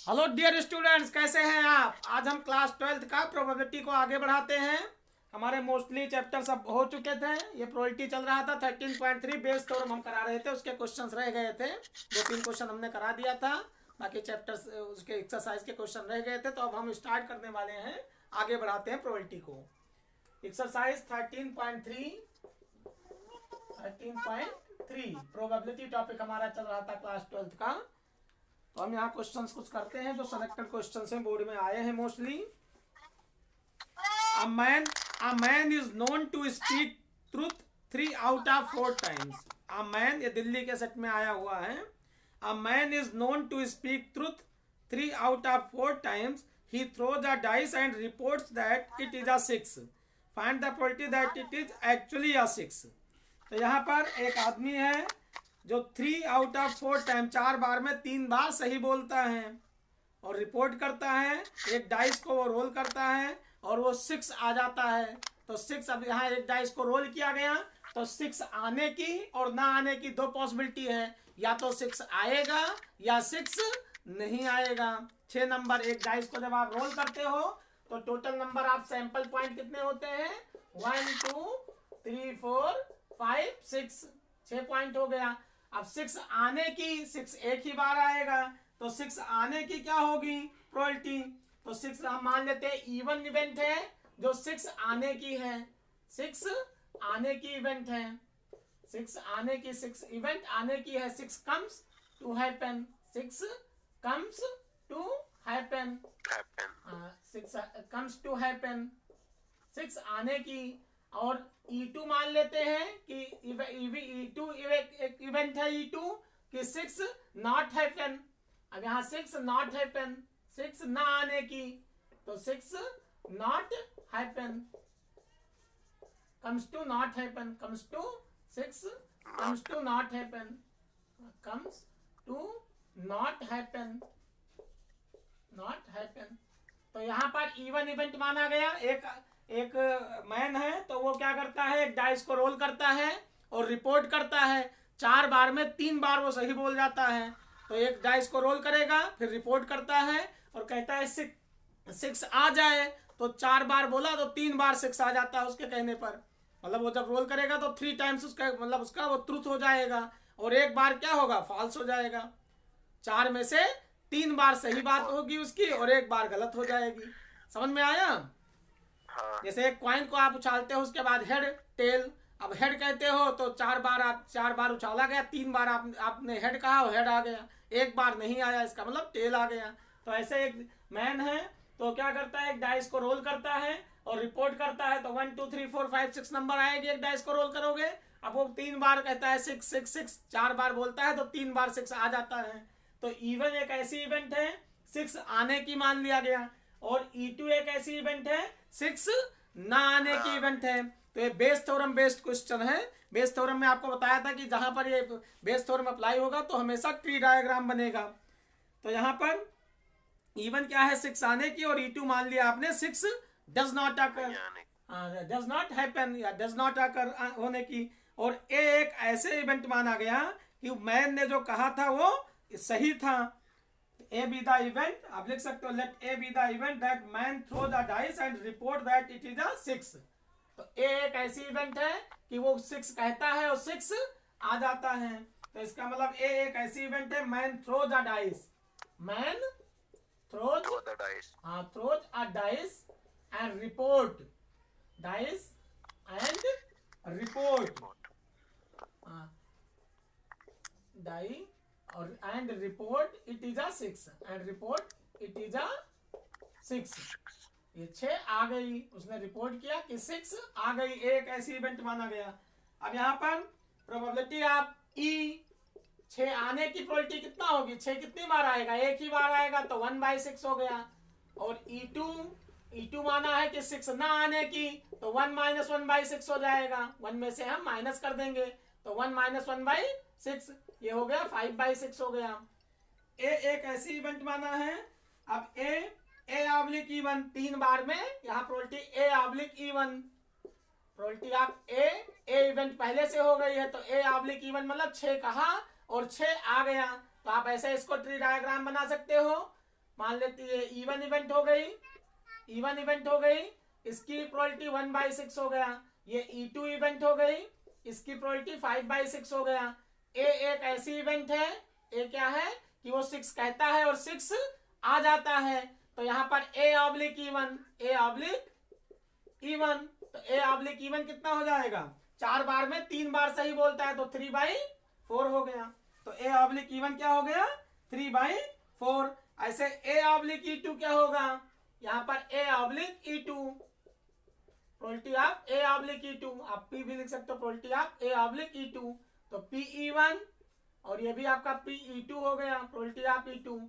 Hello dear students, कैसे हैं आप। आज हम क्लास 12th का प्रोबेबिलिटी को आगे बढ़ाते हैं। हमारे मोस्टली चैप्टर सब हो चुके थे। ये प्रोबेबिलिटी चल रहा था 13.3 बेस थ्योरम हम करा रहे थे, उसके क्वेश्चंस रह गए थे। 2-3 क्वेश्चन हमने करा दिया था, बाकी चैप्टर्स उसके एक्सरसाइज के क्वेश्चन रह गए थे। तो अब हम स्टार्ट करने वाले हैं, आगे बढ़ाते हैं प्रोबेबिलिटी को। एक्सरसाइज 13.3 प्रोबेबिलिटी टॉपिक हमारा चल रहा था क्लास 12th का। तो हम यहाँ क्वेश्चंस कुछ करते हैं जो सेलेक्टेड क्वेश्चंस हैं, बोर्ड में आए हैं mostly. A man is known to speak truth 3 out of 4 times। A man, ये दिल्ली के सेट में आया हुआ है। A man is known to speak truth 3 out of 4 times। He throws a dice and reports that it is a 6। Find the probability that it is actually a 6। तो यहाँ पर एक आदमी है जो 3 out of 4 टाइम, 4 बार में 3 बार सही बोलता है और रिपोर्ट करता है। एक डाइस को वो रोल करता है और वो 6 आ जाता है। तो 6, अब यहाँ एक डाइस को रोल किया गया तो 6 आने की और ना आने की 2 पॉसिबिलिटी है। या तो 6 आएगा या 6 नहीं आएगा। 6 नंबर एक डाइस को जब आप रोल करते हो तो टोटल नंबर आप सैंपल पॉइंट कितने होते हैं, 1 2 3 4 5 6, 6 पॉइंट हो गया। अब 6 आने की, 6 एक ही बार आएगा तो 6 आने की क्या होगी प्रोबेबिलिटी। तो 6 हम मान लेते हैं इवन इवेंट है जो 6 आने की है। 6 आने की इवेंट है, 6 आने की, 6 इवेंट आने की है। 6 comes to happen, 6 comes to happen, 6 comes to happen, 6 आने की। और E2 मान लेते हैं कि E2 एक इवेंट है E2 कि 6 नॉट हैपन। अब यहाँ 6 नॉट हैपन, 6 ना आने की, तो 6 not happen, comes to not happen, comes to 6 comes to not happen, comes to not happen, not happen. तो यहाँ पर इवन इवेंट माना गया। एक मैन है तो वो क्या करता है, एक डाइस को रोल करता है और रिपोर्ट करता है। 4 बार में 3 बार वो सही बोल जाता है। तो एक डाइस को रोल करेगा, फिर रिपोर्ट करता है और कहता है 6 आ जाए। तो 4 बार बोला तो 3 बार 6 आ जाता है उसके कहने पर। मतलब वो जब रोल करेगा तो 3 टाइम्स उसका, मतलब उसका वो ट्रूथ हो जाएगा और एक बार क्या होगा, फॉल्स हो जाएगा। 4 में से 3 बार सही बात होगी उसकी और एक बार गलत हो जाएगी। समझ में आया। जैसे एक कॉइन को आप उछालते हो, उसके बाद हेड टेल। अब हेड कहते हो तो 4 बार उछाला गया, 3 बार आपने हेड कहा और हेड आ गया, एक बार नहीं आया, इसका मतलब टेल आ गया। तो ऐसे एक मैन है तो क्या करता है, एक डाइस को रोल करता है और रिपोर्ट करता है। तो 1 2 3 4 5 6 नंबर आएगी एक डाइस को रोल करोगे। अब वो 3 बार कहता है 6 6 6, 4 बार बोलता है तो 3 बार 6 आ जाता है। तो इवन एक ऐसी इवेंट है 6 आने की मान लिया गया, और E2 एक ऐसी इवेंट है 6 ना आने की इवेंट है। तो ये बेस थ्योरम बेस्ड क्वेश्चन है। बेस थ्योरम में आपको बताया था कि जहां पर ये बेस थ्योरम अप्लाई होगा तो हमेशा ट्री डायग्राम बनेगा। तो यहाँ पर इवन क्या है, 6 आने की, और E2 मान लिया आपने 6 does not occur, does not happen या डज नॉट अकर होने की। और ए एक ऐसे इवेंट माना गया कि मैन ने जो कहा था वो सही था। A be the event, आप लिख सकते हो let A be the event that man throw the dice and report that it is a 6। तो A एक ऐसी इवेंट है कि वो 6 कहता है और 6 आ जाता है। तो इसका मतलब A एक ऐसी इवेंट है, man throws a dice, man throws the dice, throws a dice and report, dice and report, die और and report it is a 6, and report it is a 6। ये 6 आ गई, उसने रिपोर्ट किया कि 6 आ गई, एक ऐसी इवेंट माना गया। अब यहाँ पर प्रोबेबिलिटी आप E 6 आने की प्रोबेबिलिटी कितना होगी, 6 कितनी बार आएगा, एक ही बार आएगा तो 1/6 हो गया। और E2 माना है कि 6 ना आने की, तो 1 - 1/6 हो जाएगा। 1 में से हम माइनस कर देंगे तो 1 - 1/6, ये हो गया 5/6 हो गया। ए एक ऐसी इवेंट माना है। अब ए ऑब्लिक E1 3 बार में यहाँ probability A oblique E1, probability आप ए इवेंट पहले से हो गई है तो A ऑब्लिक E1 मतलब 6 कहा और 6 आ गया। तो आप ऐसे इसको ट्री डायग्राम बना सकते हो मान लेती है इवन इवेंट हो गई, इवन इवेंट हो गई, इसकी प्रोबेबिलिटी 1/6 हो गया। ये E2 इवेंट हो गई, इसकी प्रोबेबिलिटी 5/6 हो गया। ए एक ऐसी इवेंट है, ए क्या है कि वो 6 कहता है और 6 आ जाता है, तो यहाँ पर A oblique even, A oblique even, तो ए ऑब्लिक इवन कितना हो जाएगा, 4 बार में 3 बार सही बोलता है तो 3/4 हो गया। तो ए ऑब्लिक इवन क्या हो गया, 3/4। ऐसे ए ऑब्लिक E2 क्या होगा, यहाँ पर ए oblique E2, probability of A oblique E2, आप पी भी लिख सकते हो, probability of A oblique E2, तो Pe1 और ये भी आपका Pe2 हो गया, प्रोबेबिलिटी ऑफ E2।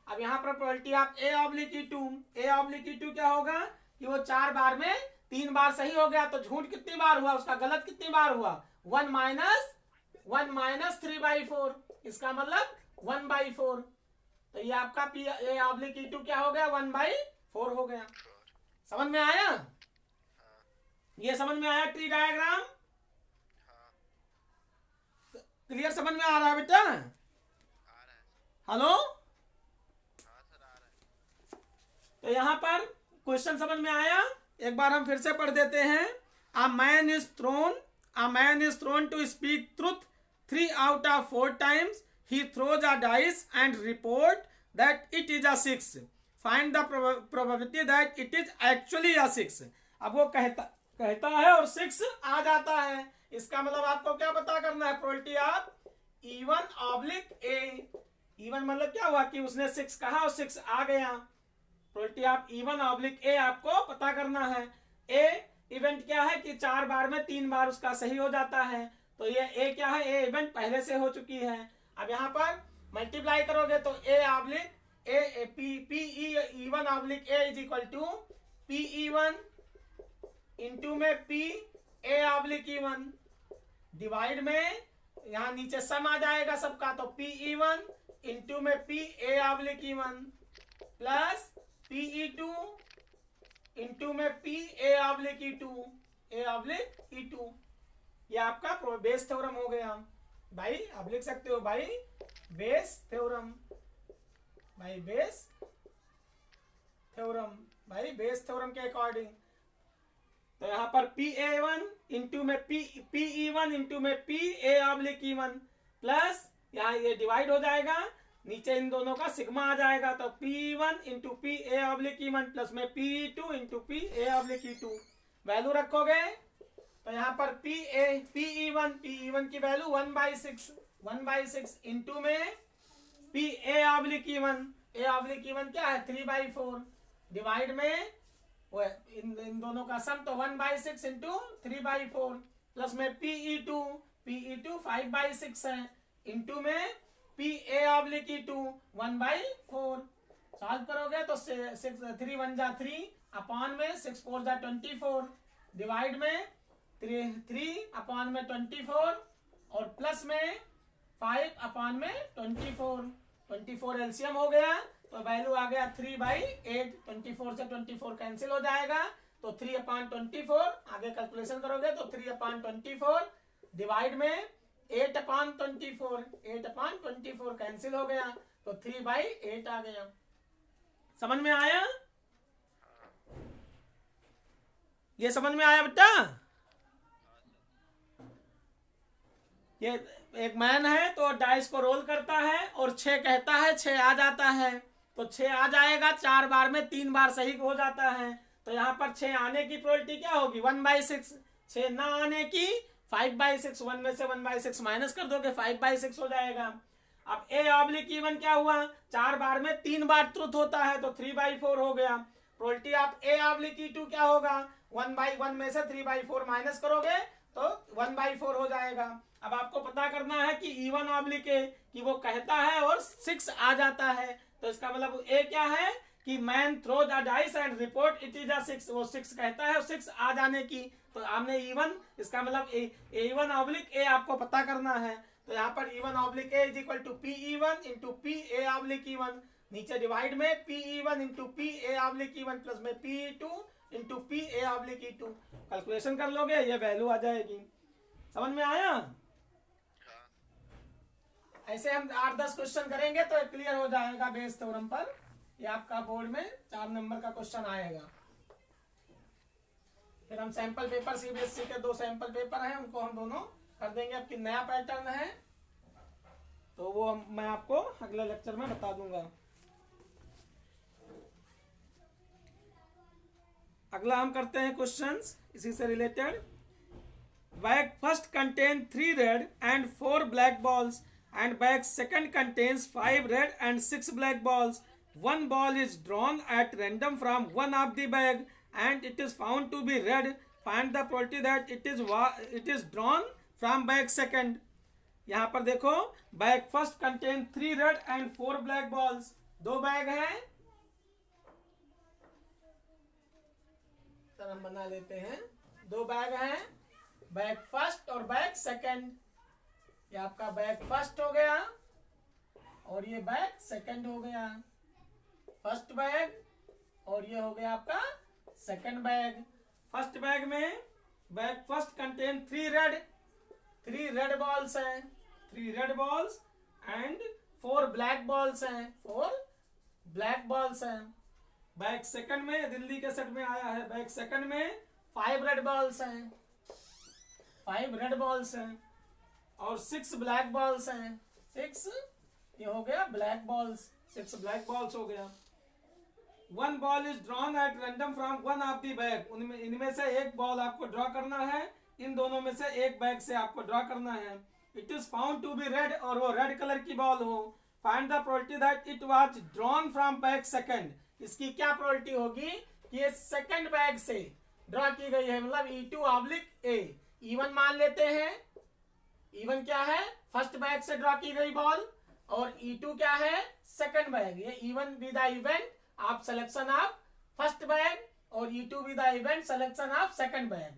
अब यहाँ पर probability of A oblique E2, A oblique E2 क्या होगा कि वो 4 बार में 3 बार सही हो गया, तो झूठ कितनी बार हुआ, उसका गलत कितनी बार हुआ, 1 माइनस 3/4, इसका मतलब 1/4। तो ये आपका पी ए ऑब्लिक E2 क्या हो गया, 1/4 हो गया। समझ में आया, ये समझ में आया ट्री डायग्राम, क्लियर समझ में आ रहा है बेटा, हेलो। तो यहाँ पर क्वेश्चन समझ में आया, एक बार हम फिर से पढ़ देते हैं। A man is thrown to speak truth 3 out of 4 times. He throws a dice and report that it is a 6. Find the probability that it is actually a 6. अब वो कहता है और 6 आ जाता है, इसका मतलब आपको क्या पता करना है, probability of E1 oblique A. E1 मतलब क्या हुआ कि उसने 6 कहा और 6 आ गया, प्रोबेबिलिटी ऑफ E1 ऑब्लिक ए आपको पता करना है। ए इवेंट क्या है कि 4 बार में 3 बार उसका सही हो जाता है, तो ये ए क्या है, ए इवेंट पहले से हो चुकी है। अब यहाँ पर मल्टीप्लाई करोगे तो A oblique A P E1 oblique A is equal to Pe1 into में P A oblique E1, divide में यहाँ नीचे सम आ जाएगा सबका, तो Pe1 इंटू में P A oblique E1 plus Pe2 into में पी ए ऑब्लिक E2, ये आपका बेस थ्योरम हो गया। भाई आप लिख सकते हो भाई बेस थ्योरम, भाई बेस थ्योरम, भाई बेस थ्योरम के अकॉर्डिंग। तो यहाँ पर Pe1 इंटू में Pe1 इंटू में P A oblique E1 plus यहाँ ये डिवाइड हो जाएगा, नीचे इन दोनों का सिग्मा आ जाएगा, तो P1 into P A oblique E1 plus में P2 into P A oblique E2, value रखोगे तो यहाँ पर Pe1 की वैल्यू 1/6 इंटू में P A oblique E1, A oblique E1 क्या है 3/4, डिवाइड में इन दोनों का सम, तो 1/6 इंटू 3/4 प्लस में Pe2 5/6 है, इंटू में P A oblique E2 1/4। Solve करोगे तो 3 1 जा 3 अपॉन में 6 4 जा 24, डिवाइड में 3 अपॉन में 24 और प्लस में 5 अपॉन में 24 एलसीएम हो गया, तो वैल्यू आ गया 3/8। 24 से 24 कैंसिल हो जाएगा, तो 3/24 आगे कैलकुलेशन करोगे तो 3/24 डिवाइड में 8/24 कैंसिल हो गया, तो 3/8 आ गया। समझ में आया, ये समझ में आया बेटा। ये एक मैन है तो डाइस को रोल करता है और 6 कहता है, 6 आ जाता है, तो 6 आ जाएगा, 4 बार में 3 बार सही हो जाता है, तो यहाँ पर 6 आने की प्रोबेबिलिटी क्या होगी 1/6, 6 ना आने की 5/6, 1 में से 1/6 माइनस कर दोगे 5/6 हो जाएगा। अब ए ऑब्लिक E1 क्या हुआ, 4 बार में 3 बार ट्रुथ होता है, तो 3/4 हो गया। Probability of A oblique E2 क्या होगा, 1/1 में से 3/4 माइनस करोगे तो 1/4 हो जाएगा। अब आपको पता करना है कि E1 ऑब्लिक ए कि वो कहता है और 6 आ जाता है, तो इसका मतलब ए क्या है कि man throw the dice and report it is a 6, वो 6 कहता है और 6 आ जाने की, तो आपने E1 इसका मतलब E1 ऑब्लिक ए आपको पता करना है, तो यहाँ पर E1 oblique A is equal to Pe1 into P A oblique E1, नीचे डिवाइड में Pe1 into P A oblique E1 plus में Pe2 into P A oblique E2, calculation कर लोगे ये वैल्यू आ जाएगी। समझ में आया, ऐसे हम 8-10 क्वेश्चन करेंगे तो क्लियर हो जाएगा बेस थ्योरम पर। ये आपका बोर्ड में 4 नंबर का क्वेश्चन आएगा। फिर हम सैंपल पेपर सीबीएसई के 2 सैंपल पेपर हैं, उनको हम दोनों कर देंगे। आपकी नया पैटर्न है तो वो मैं आपको अगले लेक्चर में बता दूंगा। अगला हम करते हैं क्वेश्चंस इसी से related. Bag first contain 3 red and 4 black balls and bag second contains 5 red and 6 black balls. One ball is drawn at random from one of the bag and it is found to be red. Find the probability that it is drawn from bag second. यहाँ पर देखो bag first contain 3 red and 4 black balls. 2 bag हैं, हम बना लेते हैं। 2 bag हैं, bag first और बैग सेकंड। ये आपका बैग फर्स्ट हो गया और ये बैग सेकंड हो गया। फर्स्ट बैग और ये हो गया आपका सेकंड बैग। फर्स्ट बैग में bag first contain 3 red balls हैं, 3 red balls and 4 black balls हैं, 4 ब्लैक बॉल्स हैं। बैग सेकंड में दिल्ली के सेट में आया है, बैग सेकंड में 5 रेड बॉल्स हैं, 5 रेड बॉल्स हैं और 6 ब्लैक बॉल्स हैं, 6 ये हो गया ब्लैक बॉल्स, 6 ब्लैक बॉल्स हो गया। 1 ball is drawn at random from one of the bag. इनमें से एक बॉल आपको ड्रॉ करना है, इन दोनों में से एक बैग से आपको ड्रॉ करना है। It is found to be red और वो रेड कलर की बॉल हो। Find the probability that it was drawn from bag second. इसकी क्या प्रोबेबिलिटी होगी कि ये सेकंड बैग से ड्रॉ की गई है, मतलब E2/A। E1 मान लेते हैं, E1 क्या है फर्स्ट बैग से ड्रॉ की गई बॉल और E2 क्या है सेकंड बैग। ये E1 बी द इवेंट आप सिलेक्शन ऑफ फर्स्ट बैग और E2 be the event selection of second bag.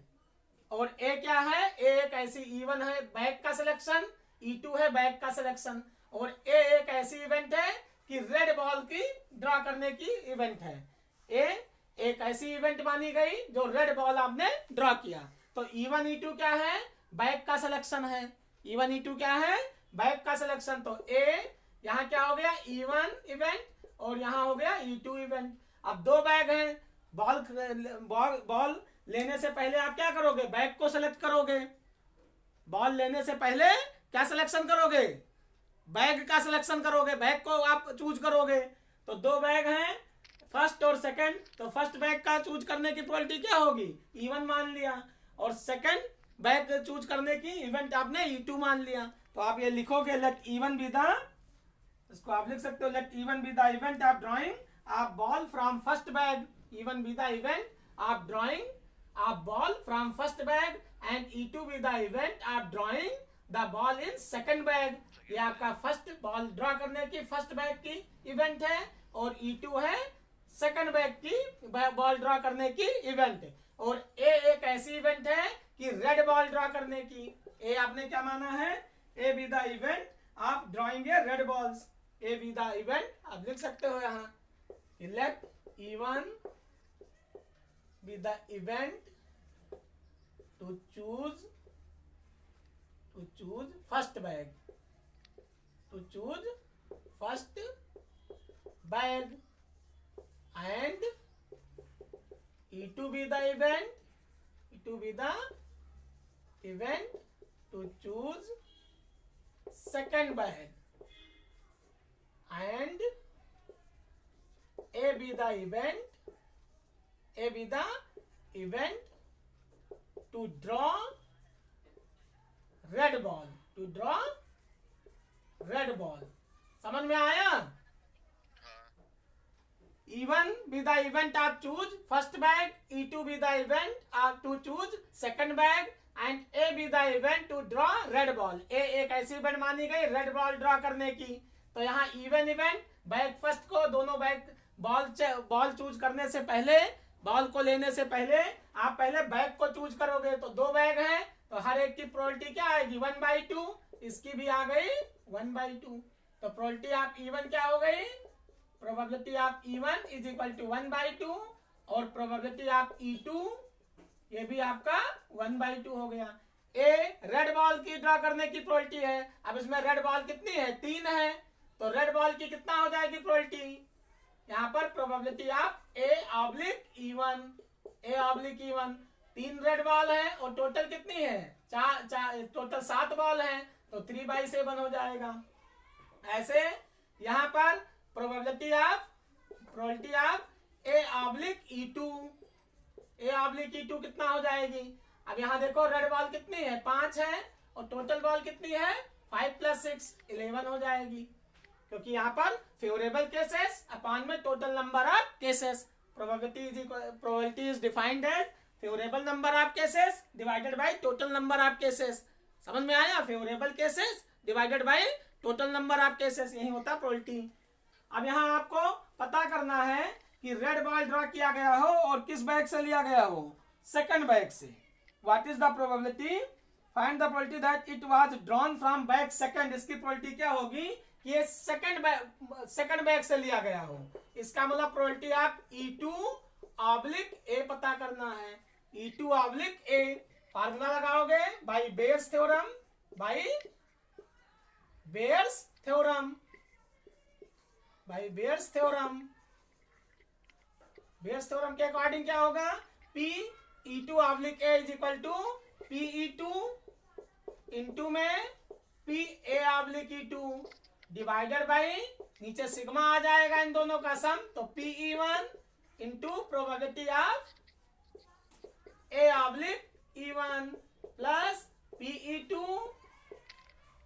और A क्या है, A एक ऐसी E1 है बैग का सिलेक्शन, E2 है बैग का सिलेक्शन और A एक ऐसी इवेंट है कि रेड बॉल की ड्रॉ करने की इवेंट है। A एक ऐसी इवेंट मानी गई जो रेड बॉल आपने ड्रॉ किया। तो E1 E2 क्या है बैग का सिलेक्शन है, E1 E2 क्या है बैग का सिलेक्शन। तो A यहाँ क्या हो गया E1 इवेंट और यहाँ हो गया E2 इवेंट। अब 2 बैग हैं, बॉल लेने से पहले आप क्या करोगे बैग को सिलेक्ट करोगे। बॉल लेने से पहले क्या सिलेक्शन करोगे बैग का सिलेक्शन करोगे, बैग को आप चूज करोगे। तो 2 बैग हैं फर्स्ट और सेकंड, तो फर्स्ट बैग का चूज करने की प्रोबेबिलिटी क्या होगी E1 मान लिया और सेकंड बैग चूज करने की इवेंट आपने E2 मान लिया। तो आप ये लिखोगे लेट E1 बी द, इसको आप लिख सकते हो let E1 be the event of drawing आप ball from first bag. E1 be the event of drawing आप ball from first bag and E2 be the event of drawing the ball in second bag. ये आपका first ball draw करने की first bag की event है और E2 है second bag की बॉल ड्रॉ करने की इवेंट। और A एक ऐसी इवेंट है कि रेड बॉल ड्रॉ करने की। A आपने क्या माना है A बी द इवेंट आप drawing a red balls. A B the event आप लिख सकते हो यहाँ let E1 be the event to choose first bag, to choose first bag and E2 be the event to choose second bag and A be the event to draw red ball, समझ में आया। E1 be the event of choose first bag, E2 be the event of to choose second bag and A be the event to draw red ball। A एक ऐसी event मानी गई red ball draw करने की। तो यहाँ even event bag first को दोनों बैग बॉल चूज करने से पहले, बॉल को लेने से पहले आप पहले बैग को चूज करोगे। तो 2 बैग हैं तो हर एक की प्रोबेबिलिटी क्या आएगी 1/2, इसकी भी आ गई 1/2। तो प्रोबेबिलिटी ऑफ E1 क्या हो गई probability of E1 is equal to 1/2 और प्रोबेबिलिटी ऑफ E2 ये भी आपका 1/2 हो गया। A रेड बॉल की ड्रॉ करने की प्रोबेबिलिटी है। अब इसमें रेड बॉल कितनी है 3 है, तो रेड बॉल की कितना हो जाएगी प्रोबेबिलिटी यहाँ पर probability of A oblique even, A oblique even. 3 red ball है और टोटल कितनी है, टोटल 7 बॉल है, तो 3/7 हो जाएगा। ऐसे यहाँ पर probability of A oblique E2, A oblique E2 कितना हो जाएगी। अब यहाँ देखो रेड बॉल कितनी है, 5 है, और टोटल बॉल कितनी है, 5 + 6 11 हो जाएगी, क्योंकि यहाँ पर फेवरेबल केसेस अपॉन में total number of cases. Probability is defined as favourable number of cases divided by total number of cases. समझ में आया, favourable cases divided by total number of cases, यही होता है प्रोबेबिलिटी। अब यहाँ आपको पता करना है कि रेड बॉल ड्रॉ किया गया हो और किस बैग से लिया गया हो, सेकंड बैग से। What is the probability, find the probability that it was drawn from bag second. इसकी प्रोबेबिलिटी क्या होगी कि ये सेकंड बैग से लिया गया हो। इसका मतलब प्रोबेबिलिटी ऑफ E2 ऑब्लिक ए पता करना है, E2 ऑब्लिक ए। फार्मूला लगाओगे by Bayes theorem, by Bayes theorem, by Bayes theorem. Bayes theorem के अकॉर्डिंग क्या होगा, P E2 oblique A is equal to PE2 into में PA oblique E2 divided by, नीचे sigma आ जाएगा इन दोनों का सम, तो PE1 into probability of A oblique E1 plus PE2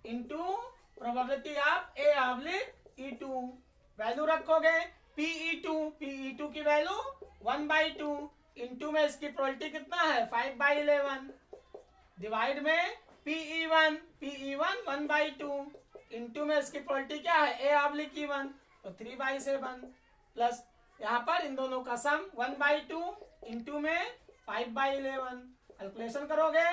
into probability of A oblique E2। Value रखोगे PE2 की वैल्यू 1/2 इंटू में इसकी प्रोबेबिलिटी कितना है 5/11 डिवाइड में PE1 1/2 इंटू में इसकी प्रोबेबिलिटी क्या है A ऑब्लिक E1, तो 3/7 प्लस यहाँ पर इन दोनों का सम 1/2 इंटू में 5/11। कैलकुलेशन करोगे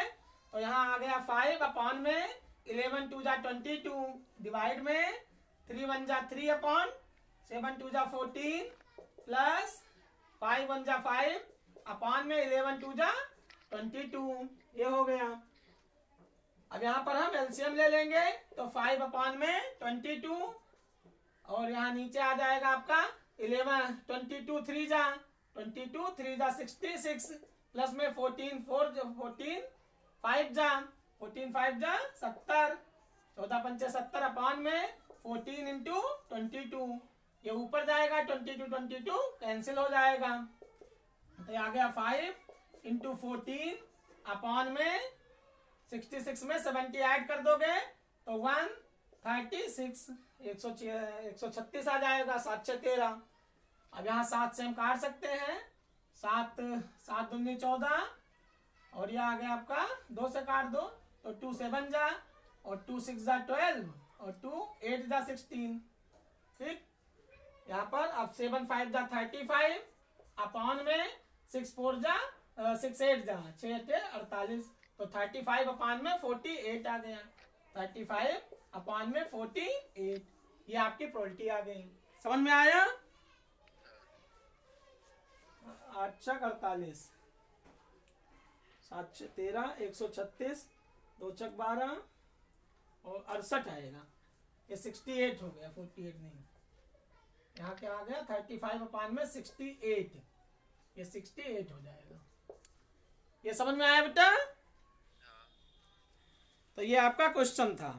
तो यहाँ आ गया 5 अपॉन में 11 2 जा 22 डिवाइड में 3 1 जा 3 अपॉन 7 2 जा 14 प्लस 5 1 जा 5 अपॉन में 11 2 जा 22, ये हो गया। अब यहाँ पर हम एलसीएम ले लेंगे, तो 5 अपॉन में 22 और यहाँ नीचे आ जाएगा आपका 11 22 3 जा 22 3 जा 66 प्लस में 14 5 जा 70 14 पंचे 70 अपॉन में 14 इंटू 22, ये ऊपर जाएगा 22 कैंसिल हो जाएगा, तो आ गया 5 इंटू 14 अपॉन में 66 में 70 ऐड कर दोगे तो 136 136 आ जाएगा, 7 6 13। अब यहाँ 7 से हम काट सकते हैं, 7 दूनी 14 और यह आ गया आपका 2 से काट दो तो 2 7 जा और 2 6 जा 12 और 2 8 जा 16। ठीक, यहाँ पर अब 7 5 जा 35 अपॉन में 6 4 जा 6 8 जा 6 8 48, तो 35 अपॉन में 48 आ गया, 35 अपॉन में 48, ये आपकी प्रोबेबिलिटी आ गई। समझ में आया? 8 छक 48, 7 6 13 136 2 छक 12 और 68 आएगा, ये 68 हो गया, 48 नहीं। यहाँ क्या आ गया 35 अपॉन में 68, ये 68 हो जाएगा। ये समझ में आया बेटा? तो ये आपका क्वेश्चन था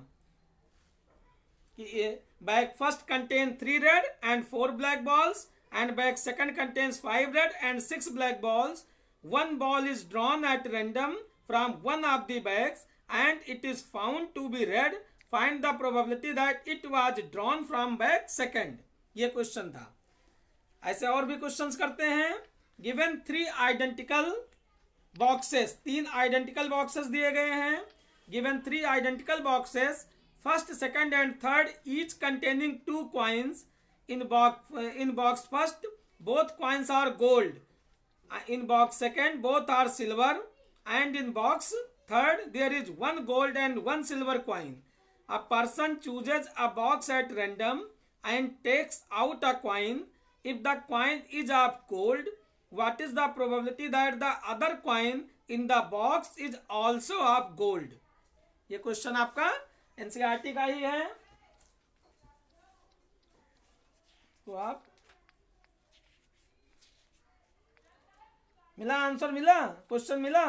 कि bag first contain 3 red and 4 black balls and bag second contains 5 red and 6 black balls. One ball is drawn at random from one of the bags and it is found to be red. Find the probability that it was drawn from bag second. ये question था। ऐसे और भी questions करते हैं। Given 3 identical boxes, 3 identical boxes दिए गए हैं। Given 3 identical boxes, first, second and third each containing 2 coins. In box first, both coins are gold. In box second, both are silver. And in box third, there is 1 gold and 1 silver coin. A person chooses a box at random and takes out a coin. If the coin is of gold, what is the probability that the other coin in the box is also of gold? ये question आपका NCERT का ही है, तो आप मिला answer, मिला question, मिला?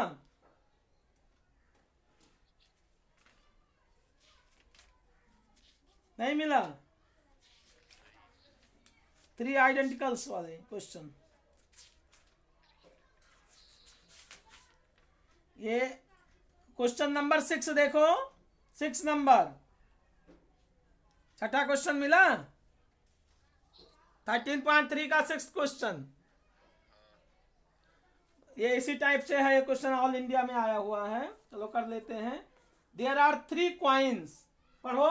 नहीं मिला? 3 आइडेंटिकल्स वाले क्वेश्चन। ये क्वेश्चन नंबर 6 देखो, 6 नंबर, छठा क्वेश्चन मिला। 13.3 का 6th क्वेश्चन। ये इसी टाइप से है, ये क्वेश्चन ऑल इंडिया में आया हुआ है। चलो कर लेते हैं। देयर आर 3 कॉइन्स, पढ़ो।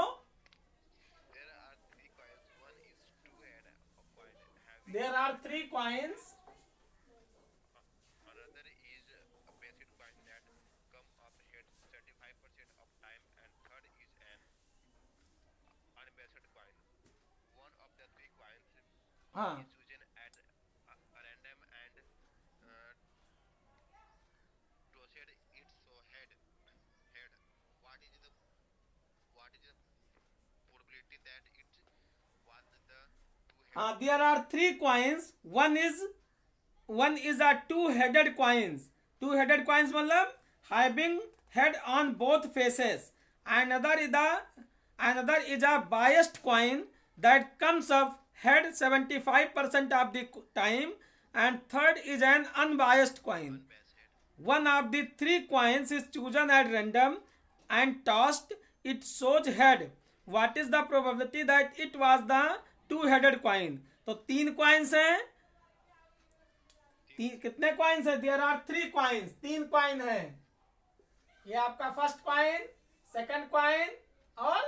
देयर आर 3 कॉइन्स, हाँ हाँ, there are 3 coins, one is a 2-headed coins। 2-headed coins मतलब having head on both faces, and another is a biased coin that comes up head 75% of the time, and third is an unbiased coin. One of the 3 coins is chosen at random and tossed. It shows head. What is the probability that it was the 2-headed coin? तो 3 coins हैं। कितने coins है? There are 3 coins, 3 coin है। ये आपका first coin, second coin और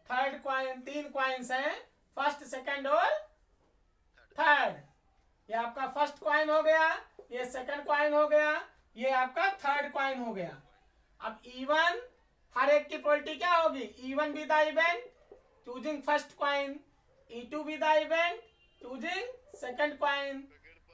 third coin, 3 coins हैं, first, second और थर्ड। ये आपका फर्स्ट कॉइन हो गया, ये सेकंड कॉइन हो गया, ये आपका थर्ड कॉइन हो गया। अब इवन, हर एक की प्रोबेबिलिटी क्या होगी? Even be the event choosing first coin, E2 be the event choosing second coin,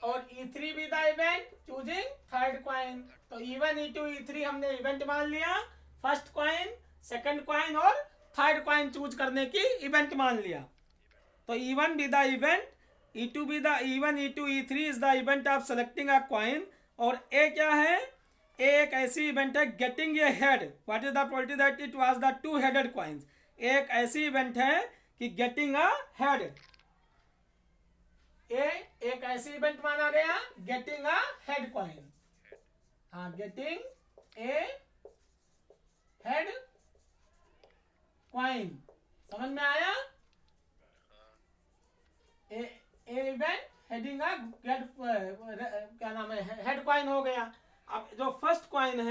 और E3 B the event choosing third coin. तो E1, E2, E3 हमने इवेंट मान लिया, फर्स्ट कॉइन, सेकंड कॉइन और थर्ड कॉइन चूज करने की event मान लिया। तो E1 be the event, E2 be the E1, E2, E3 is the event of selecting a coin, और ए क्या है? ए एक ऐसी इवेंट है getting a head. What is the probability that it was the 2-headed coins? एक ऐसी event है कि गेटिंग अ हेड। ए एक ऐसी इवेंट माना गया गेटिंग अ हेड कॉइन। हाँ, गेटिंग ए हेड कॉइन, समझ में आया? ए इवेंट हेडिंग अ गेट, क्या नाम है, हेड कॉइन हो गया। अब जो फर्स्ट कॉइन है